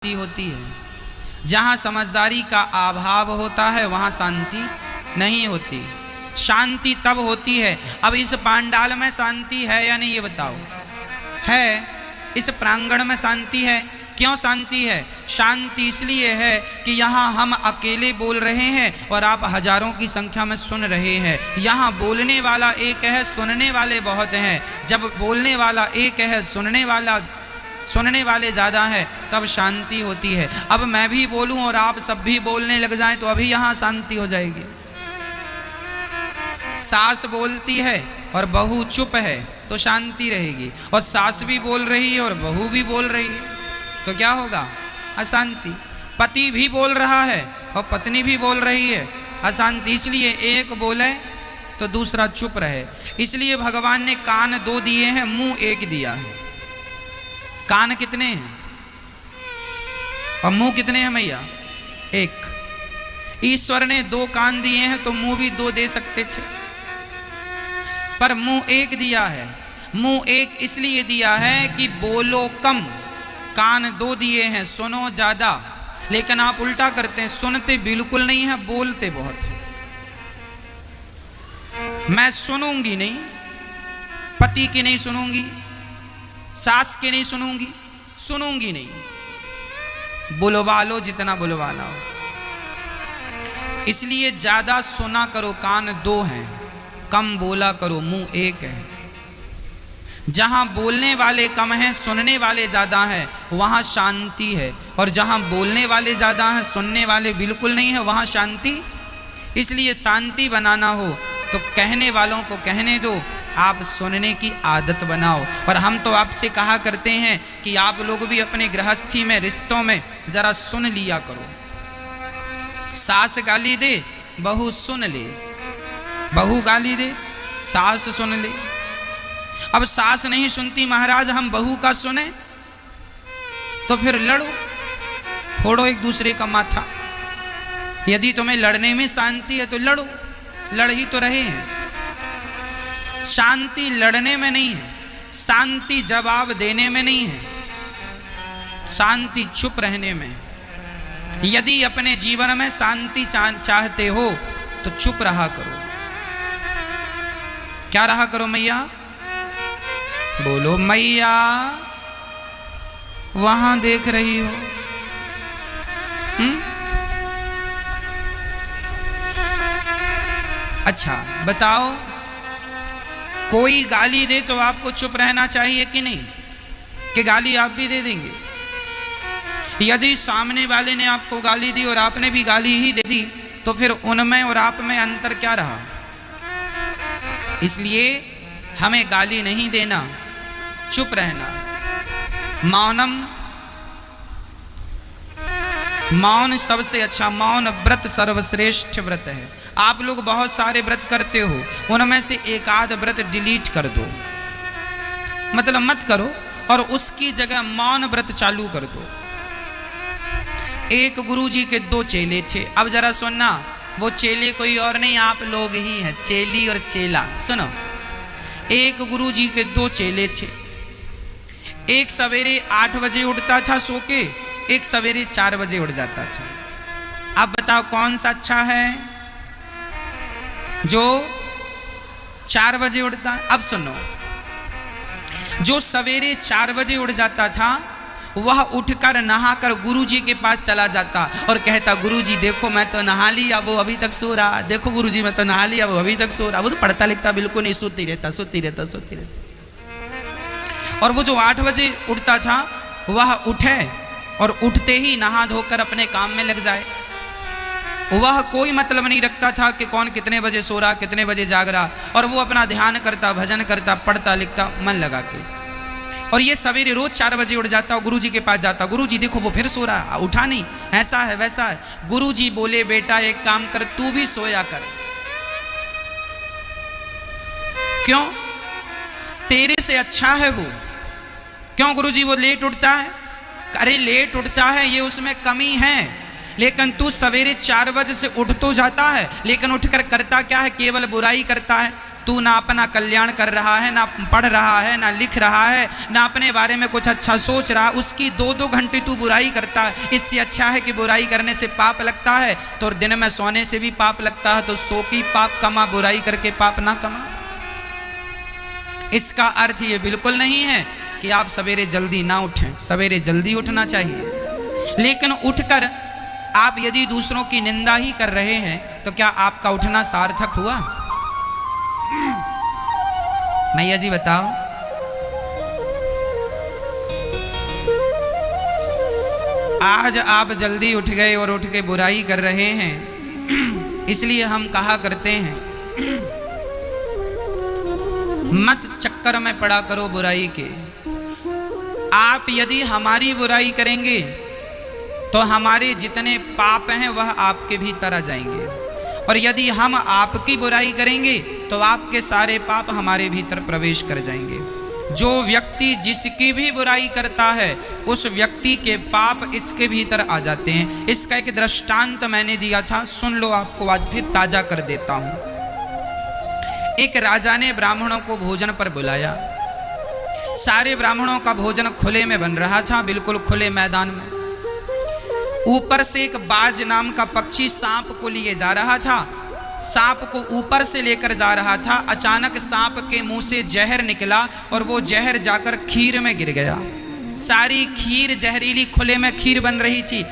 होती है। जहाँ समझदारी का अभाव होता है वहाँ शांति नहीं होती। शांति तब होती है। अब इस पांडाल में शांति है या नहीं ये बताओ? है। इस प्रांगण में शांति है। क्यों शांति है? शांति इसलिए है कि यहाँ हम अकेले बोल रहे हैं और आप हजारों की संख्या में सुन रहे हैं। यहाँ बोलने वाला एक है, सुनने वाले बहुत हैं। जब बोलने वाला एक है, सुनने वाले ज़्यादा हैं, तब शांति होती है। अब मैं भी बोलूं और आप सब भी बोलने लग जाएं तो अभी यहाँ शांति हो जाएगी। सास बोलती है और बहू चुप है तो शांति रहेगी, और सास भी बोल रही है और बहू भी बोल रही है तो क्या होगा? अशांति। पति भी बोल रहा है और पत्नी भी बोल रही है, अशांति। इसलिए एक बोले तो दूसरा चुप रहे। इसलिए भगवान ने कान दो दिए हैं, मुंह एक दिया है। कान कितने हैं और मुंह कितने हैं मैया? एक। ईश्वर ने दो कान दिए हैं तो मुंह भी दो दे सकते थे, पर मुंह एक दिया है। मुंह एक इसलिए दिया है कि बोलो कम, कान दो दिए हैं, सुनो ज्यादा। लेकिन आप उल्टा करते हैं, सुनते बिल्कुल नहीं है, बोलते बहुत। मैं सुनूंगी नहीं, पति की नहीं सुनूंगी, सास की नहीं सुनूंगी, सुनूंगी नहीं। बुलवा लो जितना बुलवाना हो। इसलिए ज्यादा सुना करो, कान दो हैं। कम बोला करो, मुंह एक है। जहां बोलने वाले कम हैं, सुनने वाले ज्यादा हैं, वहां शांति है। और जहां बोलने वाले ज्यादा हैं, सुनने वाले बिल्कुल नहीं है, वहां शांति। इसलिए शांति बनाना हो तो कहने वालों को कहने दो, आप सुनने की आदत बनाओ। और हम तो आपसे कहा करते हैं कि आप लोग भी अपने गृहस्थी में, रिश्तों में जरा सुन लिया करो। सास गाली दे, बहू सुन ले। बहू गाली दे, सास सुन ले। अब सास नहीं सुनती महाराज, हम बहू का सुने तो फिर लड़ो, फोड़ो एक दूसरे का माथा। यदि तुम्हें लड़ने में शांति है तो लड़ो, लड़ ही तो रहे हैं। शांति लड़ने में नहीं है, शांति जवाब देने में नहीं है, शांति चुप रहने में। यदि अपने जीवन में शांति चाहते हो तो चुप रहा करो। क्या रहा करो मैया? बोलो मैया, वहां देख रही हो? अच्छा बताओ, कोई गाली दे तो आपको चुप रहना चाहिए कि नहीं? कि गाली आप भी दे देंगे? यदि सामने वाले ने आपको गाली दी और आपने भी गाली ही दे दी तो फिर उनमें और आप में अंतर क्या रहा? इसलिए हमें गाली नहीं देना, चुप रहना। मौन सबसे अच्छा, मौन व्रत सर्वश्रेष्ठ व्रत है। आप लोग बहुत सारे व्रत करते हो, उनमें से एक आध व्रत डिलीट कर दो, मतलब मत करो, और उसकी जगह मौन व्रत चालू कर दो। एक गुरुजी के दो चेले थे। अब जरा सुनना, वो चेले कोई और नहीं, आप लोग ही हैं, चेली और चेला। सुनो, एक गुरुजी के दो चेले थे। एक सवेरे 8 बजे उठता था सो के, एक सवेरे 4 बजे उठ जाता था। अब बताओ कौन सा अच्छा है? जो 4 बजे उठता है। अब सुनो, जो सवेरे 4 बजे उठ जाता था वह उठकर नहाकर गुरुजी के पास चला जाता और कहता, गुरुजी देखो मैं तो नहा लिया, वो अभी तक सो रहा। देखो गुरुजी मैं तो नहा लिया, वो अभी तक सो रहा। वो तो पढ़ता लिखता बिल्कुल नहीं, सोती रहता। और वो जो 8 बजे उठता था वह उठे और उठते ही नहा धोकर अपने काम में लग जाए। वह कोई मतलब नहीं रखता था कि कौन कितने बजे सो रहा, कितने बजे जाग रहा, और वो अपना ध्यान करता, भजन करता, पढ़ता लिखता मन लगा के। और ये सवेरे रोज 4 बजे उठ जाता और गुरुजी के पास जाता, गुरुजी देखो वो फिर सो रहा, उठा नहीं, ऐसा है वैसा है। गुरुजी बोले, बेटा एक काम कर, तू भी सोया कर। क्यों? तेरे से अच्छा है वो। क्यों गुरुजी वो लेट उठता है? अरे लेट उठता है ये उसमें कमी है, लेकिन तू सवेरे 4 बजे से उठ तो जाता है, लेकिन उठकर करता क्या है? केवल बुराई करता है। तू ना अपना कल्याण कर रहा है, ना पढ़ रहा है, ना लिख रहा है, ना अपने बारे में कुछ अच्छा सोच रहा है, उसकी 2-2 घंटे तू बुराई करता है। इससे अच्छा है कि बुराई करने से पाप लगता है तो दिन में सोने से भी पाप लगता है, तो सो की पाप कमा, बुराई करके पाप ना कमा। इसका अर्थ ये बिल्कुल नहीं है कि आप सवेरे जल्दी ना उठें, सवेरे जल्दी उठना चाहिए, लेकिन उठकर आप यदि दूसरों की निंदा ही कर रहे हैं तो क्या आपका उठना सार्थक हुआ? मैया जी बताओ। आज आप जल्दी उठ गए और उठ के बुराई कर रहे हैं, इसलिए हम कहा करते हैं मत चक्कर में पड़ा करो बुराई के। आप यदि हमारी बुराई करेंगे तो हमारे जितने पाप हैं वह आपके भीतर आ जाएंगे, और यदि हम आपकी बुराई करेंगे तो आपके सारे पाप हमारे भीतर प्रवेश कर जाएंगे। जो व्यक्ति जिसकी भी बुराई करता है उस व्यक्ति के पाप इसके भीतर आ जाते हैं। इसका एक दृष्टांत मैंने दिया था, सुन लो, आपको आज फिर ताजा कर देता हूं। एक राजा ने ब्राह्मणों को भोजन पर बुलाया। सारे ब्राह्मणों का भोजन खुले में बन रहा था, बिल्कुल खुले मैदान में। ऊपर से एक बाज नाम का पक्षी सांप को लिए जा रहा था। सांप को ऊपर से लेकर जा रहा था, अचानक सांप के मुंह से जहर निकला और वो जहर जाकर खीर में गिर गया। सारी खीर जहरीली, खुले में खीर बन रही थी,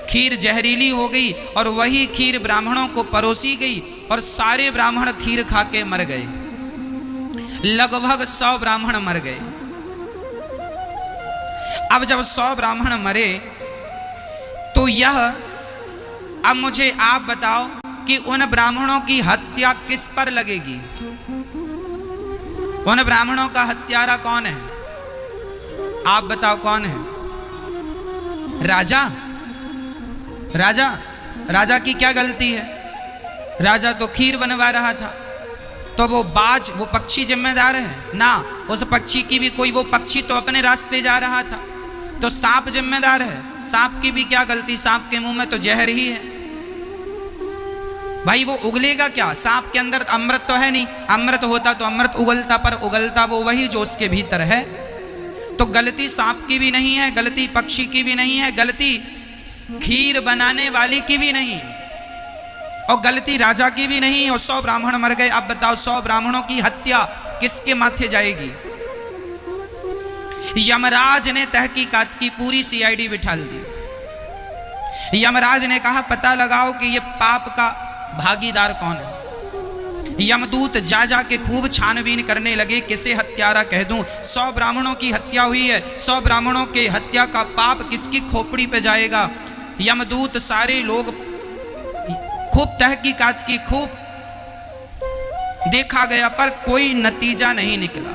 खीर जहरीली हो गई और वही खीर ब्राह्मणों को परोसी गई और सारे ब्राह्मण खीर खा के मर गए। लगभग 100 ब्राह्मण मर गए। अब जब 100 ब्राह्मण मरे तो यह, अब मुझे आप बताओ कि उन ब्राह्मणों की हत्या किस पर लगेगी? उन ब्राह्मणों का हत्यारा कौन है? आप बताओ कौन है? राजा? राजा? राजा की क्या गलती है? राजा तो खीर बनवा रहा था, तो वो बाज, वो पक्षी जिम्मेदार है ना? उस पक्षी की भी कोई, वो पक्षी तो अपने रास्ते जा रहा था, तो सांप जिम्मेदार है। सांप की भी क्या गलती? सांप के मुंह में तो जहर ही है। भाई वो उगलेगा क्या? सांप के अंदर अमृत तो है नहीं, अमृत होता तो अमृत उगलता, पर उगलता वो वही जो उसके भीतर है। तो गलती सांप की भी नहीं है, गलती पक्षी की भी नहीं है, गलती खीर बनाने वाले की भी नहीं, और गलती राजा की भी नहीं, और 100 ब्राह्मण मर गए। अब बताओ 100 ब्राह्मणों की हत्या किसके माथे जाएगी? यमराज ने तहकीकात की, पूरी सीआईडी बिठा दी। यमराज ने कहा पता लगाओ कि ये पाप का भागीदार कौन है। यमदूत जा जा के खूब छानबीन करने लगे, किसे हत्यारा कह दूं। 100 ब्राह्मणों की हत्या हुई है, 100 ब्राह्मणों के हत्या का पाप किसकी खोपड़ी पे जाएगा? यमदूत सारे लोग खूब तहकीकात की, खूब देखा गया, पर कोई नतीजा नहीं निकला।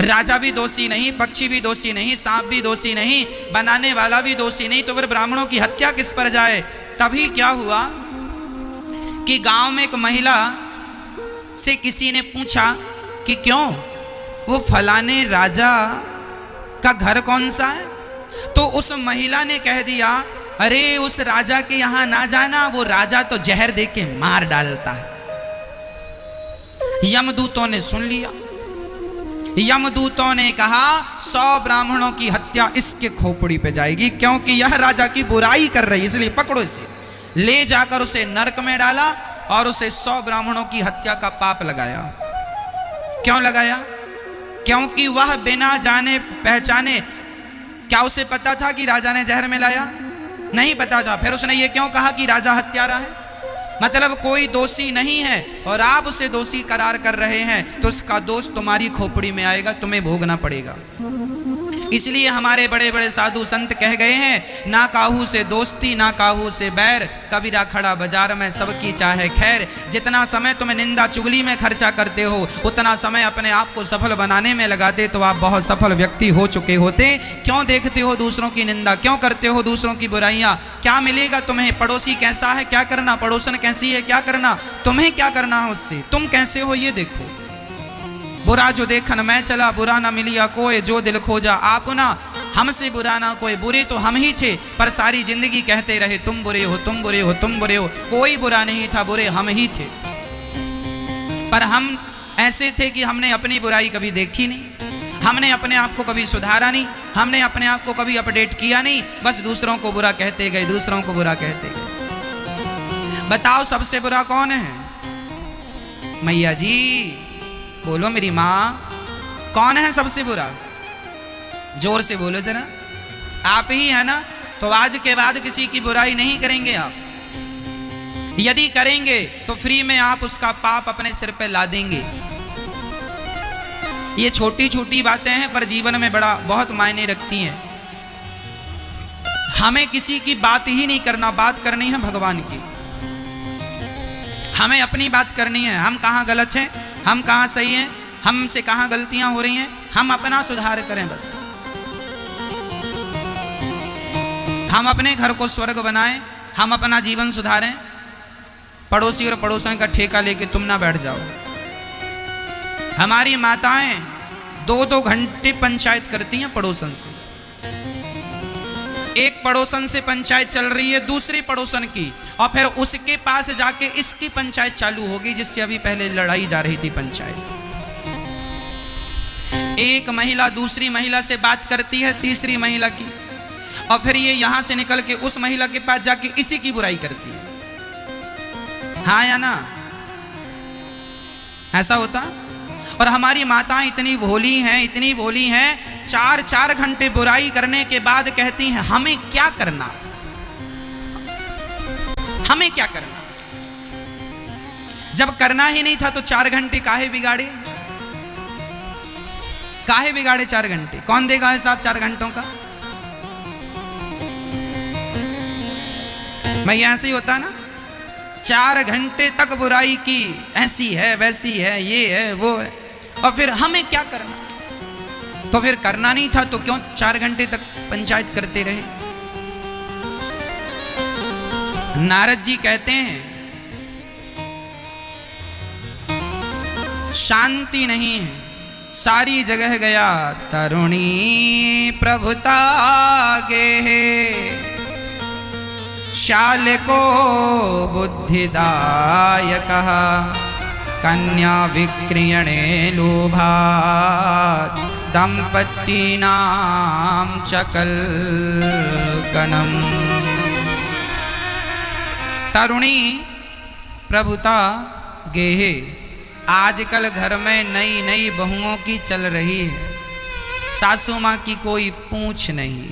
राजा भी दोषी नहीं, पक्षी भी दोषी नहीं, सांप भी दोषी नहीं, बनाने वाला भी दोषी नहीं, तो फिर ब्राह्मणों की हत्या किस पर जाए? तभी क्या हुआ कि गांव में एक महिला से किसी ने पूछा कि क्यों, वो फलाने राजा का घर कौन सा है? तो उस महिला ने कह दिया, अरे उस राजा के यहां ना जाना, वो राजा तो जहर दे के मार डालता है। यमदूतों ने सुन लिया। यमदूतों ने कहा 100 ब्राह्मणों की हत्या इसके खोपड़ी पे जाएगी, क्योंकि यह राजा की बुराई कर रही है, इसलिए पकड़ो इसे। ले जाकर उसे नरक में डाला और उसे 100 ब्राह्मणों की हत्या का पाप लगाया। क्यों लगाया? क्योंकि वह बिना जाने पहचाने, क्या उसे पता था कि राजा ने जहर मिलाया? नहीं पता था। फिर उसने ये क्यों कहा कि राजा हत्यारा है? मतलब कोई दोषी नहीं है और आप उसे दोषी करार कर रहे हैं, तो उसका दोष तुम्हारी खोपड़ी में आएगा, तुम्हें भोगना पड़ेगा। इसलिए हमारे बड़े बड़े साधु संत कह गए हैं, ना काहू से दोस्ती ना काहू से बैर, कबीरा खड़ा बाजार में सबकी चाहे खैर। जितना समय तुम निंदा चुगली में खर्चा करते हो, उतना समय अपने आप को सफल बनाने में लगाते तो आप बहुत सफल व्यक्ति हो चुके होते। क्यों देखते हो दूसरों की निंदा, क्यों करते हो दूसरों की बुराइयां? क्या मिलेगा तुम्हें? पड़ोसी कैसा है क्या करना, पड़ोसन कैसी है क्या करना, तुम्हें क्या करना है उससे? तुम कैसे हो ये देखो। बुरा जो देखन मैं चला, बुरा ना मिलिया कोई जो दिल खोजा आप ना। हमसे बुरा ना कोई, बुरे तो हम ही थे, पर सारी जिंदगी कहते रहे तुम बुरे हो, तुम बुरे हो, तुम बुरे हो। कोई बुरा नहीं था, बुरे हम ही थे। पर हम ऐसे थे कि हमने अपनी बुराई कभी देखी नहीं, हमने अपने आप को कभी सुधारा नहीं, हमने अपने आप को कभी अपडेट किया नहीं, बस दूसरों को बुरा कहते गए, दूसरों को बुरा कहते गए। बताओ सबसे बुरा कौन है? मैया जी बोलो, मेरी माँ, कौन है सबसे बुरा? जोर से बोलो जरा। आप ही है ना? तो आज के बाद किसी की बुराई नहीं करेंगे आप। यदि करेंगे तो फ्री में आप उसका पाप अपने सिर पे ला देंगे। ये छोटी छोटी बातें हैं पर जीवन में बहुत मायने रखती हैं। हमें किसी की बात ही नहीं करना, बात करनी है भगवान की। हमें अपनी बात करनी है, हम कहाँ गलत हैं, हम कहाँ सही हैं, हमसे कहाँ गलतियां हो रही हैं, हम अपना सुधार करें बस। हम अपने घर को स्वर्ग बनाएं, हम अपना जीवन सुधारें। पड़ोसी और पड़ोसन का ठेका लेके तुम ना बैठ जाओ। हमारी माताएं 2-2 घंटे पंचायत करती हैं पड़ोसन से। एक पड़ोसन से पंचायत चल रही है दूसरी पड़ोसन की, और फिर उसके पास जाके इसकी पंचायत चालू होगी जिससे अभी पहले लड़ाई जा रही थी पंचायत। एक महिला दूसरी महिला से बात करती है, तीसरी महिला की, और फिर ये यहां से निकल के उस महिला के पास जाके इसी की बुराई करती है। हाँ या ना? ऐसा होता? और हमारी माताएं इतनी भोली हैं, इतनी भोली हैं, 4-4 घंटे बुराई करने के बाद कहती हैं हमें क्या करना, हमें क्या करना। जब करना ही नहीं था तो 4 घंटे काहे बिगाड़े? काहे बिगाड़े 4 घंटे? कौन देगा हिसाब 4 घंटों का? भैया ऐसे ही होता ना, 4 घंटे तक बुराई की, ऐसी है वैसी है, ये है वो है, और फिर हमें क्या करना। तो फिर करना नहीं था तो क्यों 4 घंटे तक पंचायत करते रहे? नारद जी कहते हैं शांति नहीं है, सारी जगह गया तरुणी प्रभुता गे, शाल को बुद्धिदायक कन्या विक्रियणे लोभात् दंपतीनां चकलकनम्। तरुणी प्रभुता गेहे, आजकल घर में नई नई बहुओं की चल रही है, सासू माँ की कोई पूछ नहीं।